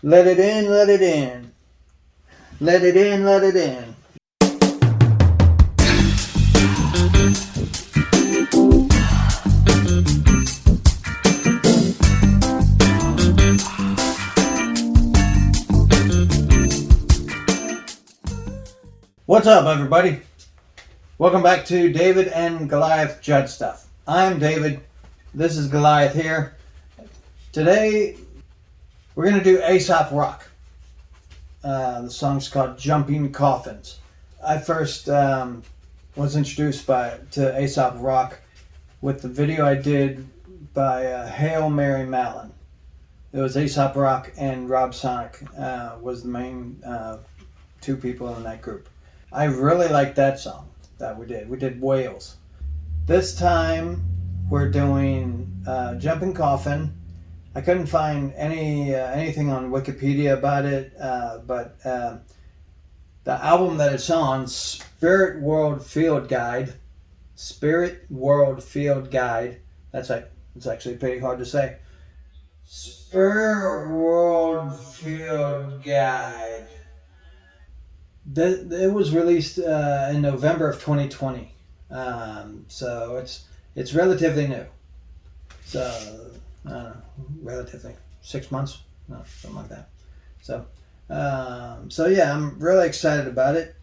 Let it in, let it in. Let it in, let it in. What's up, everybody? Welcome back to David and Goliath Judge Stuff. I'm David. This is Goliath here. Today, we're going to do Aesop Rock. The song's called Jumping Coffins. I first was introduced to Aesop Rock with the video I did by Hail Mary Mallon. It was Aesop Rock and Rob Sonic was the main two people in that group. I really liked that song that we did. We did Whales. This time we're doing Jumping Coffin. I couldn't find anything on Wikipedia about it, but the album that it's on, Spirit World Field Guide. Spirit World Field Guide. It's actually pretty hard to say. Spirit World Field Guide. It was released in November of 2020, so it's relatively new. So I don't know, relatively 6 months, no, something like that. So yeah, I'm really excited about it.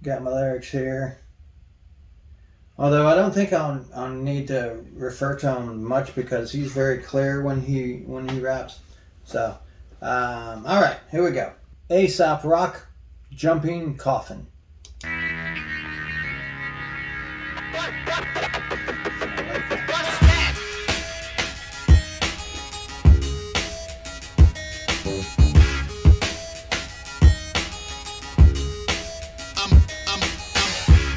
Got my lyrics here. Although I don't think I'll need to refer to him much because he's very clear when he raps. So all right, here we go. Aesop Rock, Jumping Coffin.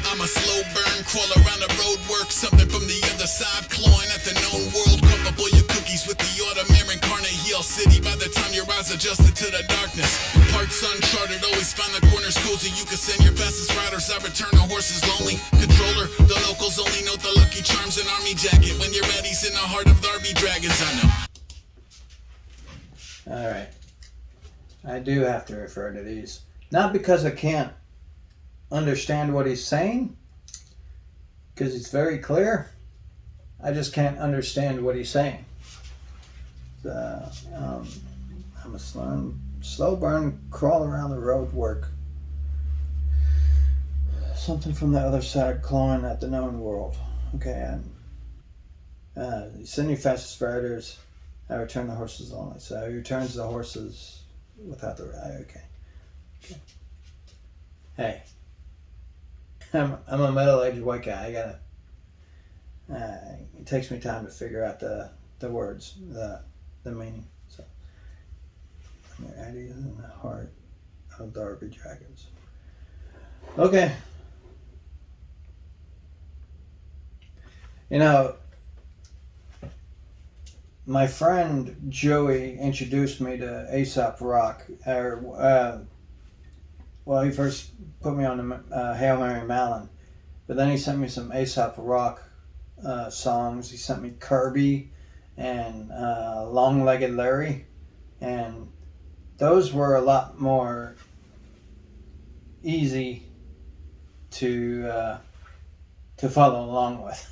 I'm a slow burn, crawl around the road, work something from the other side, clawing at the known world. Cook up all your cookies with the autumn incarnate heel city. By the time your eyes adjusted to the darkness, parts uncharted, always find the corners cozy. You can send your fastest riders, I return the horses lonely. Controller, the locals only note the Lucky Charms and army jacket. When you're ready, in the heart of Darby Dragons, I know. Alright. I do have to refer to these. Not because I can't understand what he's saying, because it's very clear. I just can't understand what he's saying. I'm a slow burn, crawl around the road, work something from the other side, clawing at the known world. Okay, you send your fastest riders, I return the horses only. So he returns the horses without the ride. Okay. Hey, I'm a middle-aged white guy. I gotta. It takes me time to figure out the words, the meaning. So, your ideas in the heart of Darby Dragons. Okay. You know, my friend Joey introduced me to Aesop Rock. Well, he first put me on the Hail Mary Mallon, but then he sent me some Aesop Rock songs. He sent me Kirby and Long-Legged Larry, and those were a lot more easy to follow along with.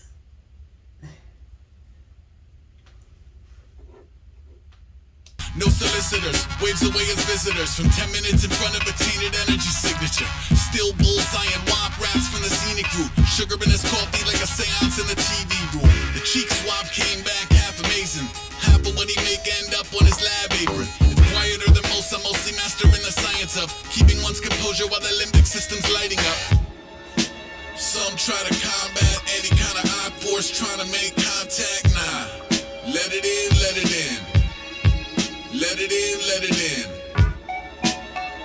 No solicitors, waves away as visitors from 10 minutes in front of a tainted energy signature. Still bullseye and wop rats from the scenic route. Sugar in his coffee like a seance in the TV room. The cheek swab came back half amazing. Half of what he make end up on his lab apron. It's quieter than most, I'm mostly mastering the science of keeping one's composure while the limbic system's lighting up. Some try to combat any kind of eye force trying to make contact. Nah, let it in, let it in. Let it in, let it in.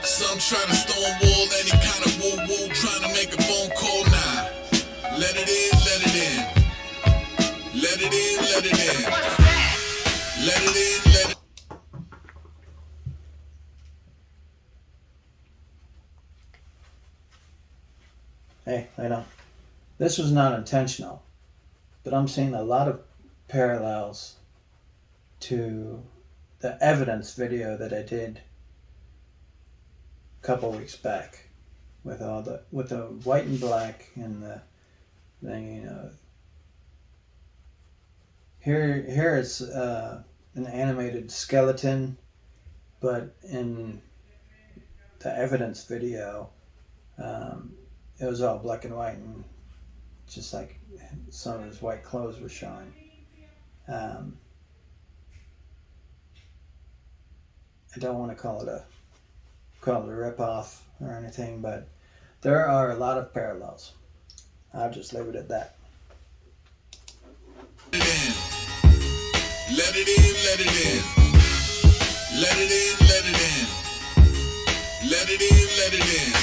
Some try to stonewall any kind of woo-woo, trying to make a phone call now. Let it in, let it in. Let it in, let it in. Let it in, let it in. Hey, I know. This was not intentional, but I'm seeing a lot of parallels to the evidence video that I did a couple weeks back with the white and black and the thing, you know. Here is an animated skeleton, but in the evidence video, it was all black and white, and just like some of his white clothes were showing. I don't want to call it a rip-off or anything, but there are a lot of parallels. I'll just leave it at that. Let it in, let it in. Let it in, let it in. Let it in, let it in.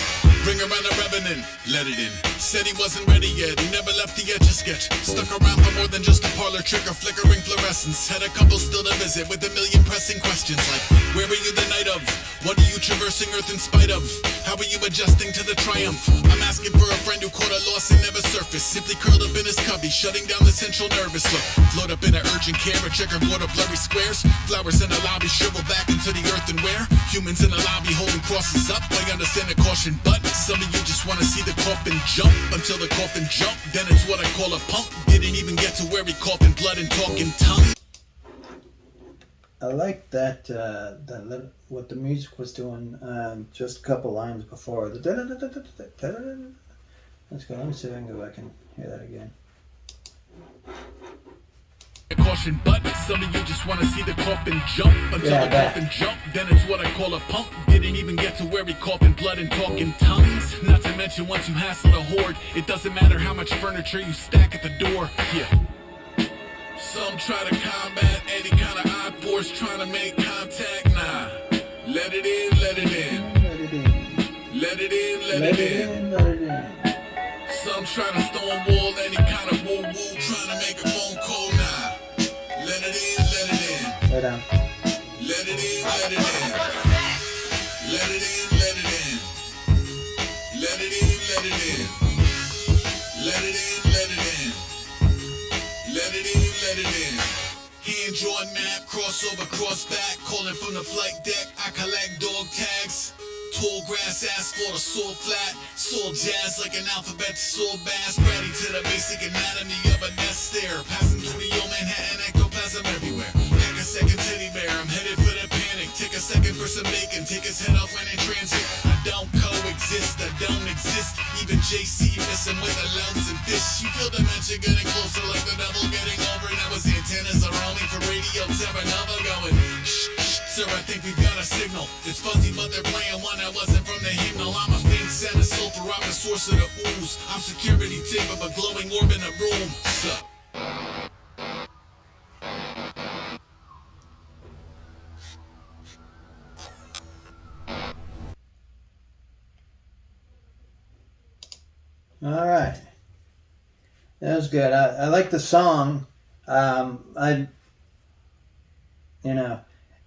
Bring around a revenant, let it in. Said he wasn't ready yet, he never left the edge of sketch. Stuck around for more than just a parlor trick or flickering fluorescence. Had a couple still to visit with a million pressing questions like, where were you the night of? What are you traversing Earth in spite of? How are you adjusting to the triumph? I'm asking for a friend who caught a loss and never surfaced. Simply curled up in his cubby, shutting down the central nervous. Look, float up in an urgent care, a checkerboard of blurry squares. Flowers in the lobby shrivel back into the earth and where? Humans in the lobby holding crosses up. I understand the caution, but some of you just want to see the coffin jump. Until the coffin jump, then it's what I call a punk. Didn't even get to where he coughing blood and talking tongue. I like that, what the music was doing just a couple lines before. Let's go, let me see if I can go back and hear that again. Caution, but some of you just want to see the coffin jump. Until the coffin jump, then it's what I call a punk. Didn't even get to where he coughing blood and talking tongues. Not to mention once you hassle the horde, it doesn't matter how much furniture you stack at the door. Yeah. Some try to combat any kind of odd force trying to make contact. Nah, let it in, let it in. Let it in, let it in. Let it in. Some try to stonewall any kind of woo-woo trying to make a phone call. Nah, let it in, let it in. Lay down. Let it in, let it in. Let it in, let it in. Let it in, let it in. Let it in, let it in. Let it in, let it in. Hand drawn map, crossover, cross back. Calling from the flight deck, I collect dog tags. Tall grass, asphalt, or soul flat. Soul jazz like an alphabet, soul bass. Ready to the basic anatomy of a nest there. Passing through the old Manhattan, ectoplasm everywhere. Pack a second teddy bear, I'm headed for the panic. Take a second for some bacon, take his head off when in transit. I don't coexist, I don't exist. Even JC messing with the lungs and fish. You feel the mention getting closer like the devil getting over. Now his antennas are roaming for radio Terra Nova going. Shh, shh, sir, I think we've got a signal. It's fuzzy, but they're playing one that wasn't from the hymnal. I'm a faint center sulfur, I'm the source of the ooze. I'm security tape of a glowing orb in a room. Sup? All right, that was good. I like the song. I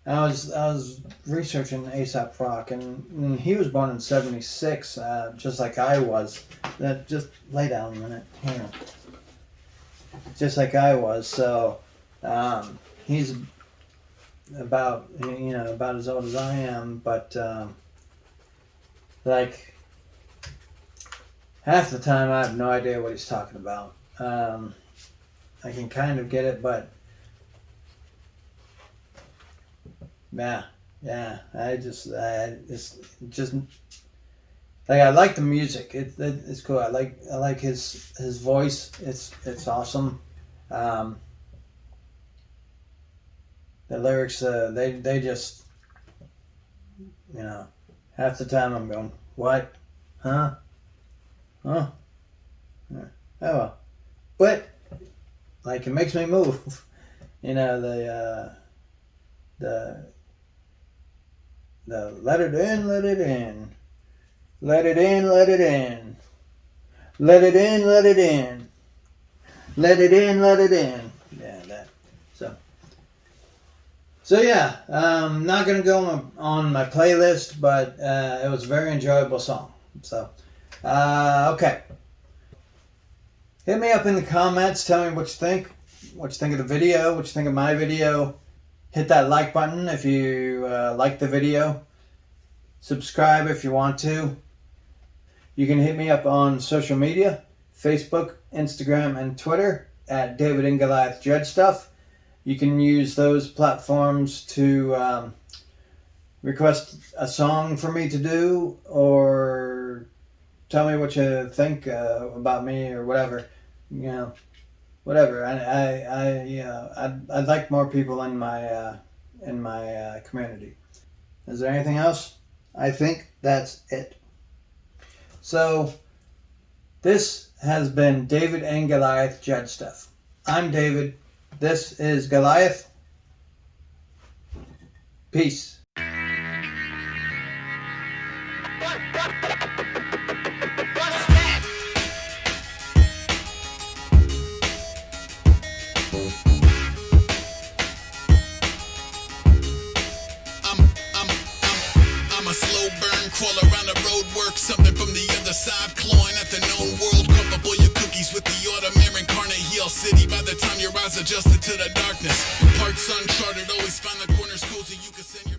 was researching Aesop Rock, and he was born in '76, just like I was. Just lay down a minute here. Just like I was. So he's about as old as I am, but like. Half the time I have no idea what he's talking about. I can kind of get it, but yeah. It's just like I like the music. It's cool. I like his voice. It's awesome. The lyrics, they just, half the time I'm going, what, huh? Oh, yeah. Oh well, but like it makes me move. The let it in, let it in, let it in, let it in, let it in, let it in, let it in, let it in. Yeah, that. So yeah, I'm not gonna go on my playlist, but it was a very enjoyable song. So. Okay. Hit me up in the comments. Tell me what you think. What you think of the video. What you think of my video. Hit that like button if you like the video. Subscribe if you want to. You can hit me up on social media, Facebook, Instagram, and Twitter at DavidnGOLIATHJudgeStuff. You can use those platforms to request a song for me to do, or tell me what you think about me, or whatever. You know, whatever. I'd like more people in my community. Is there anything else? I think that's it. So, this has been David and Goliath Judge Stuff. I'm David. This is Goliath. Peace. I'm a slow burn, crawl around the road, work something from the other side, clawing at the known world. Cup up all your cookies with the autumn incarnate heel city. By the time your eyes adjusted to the darkness, parts uncharted, always find the corners cozy. You can send your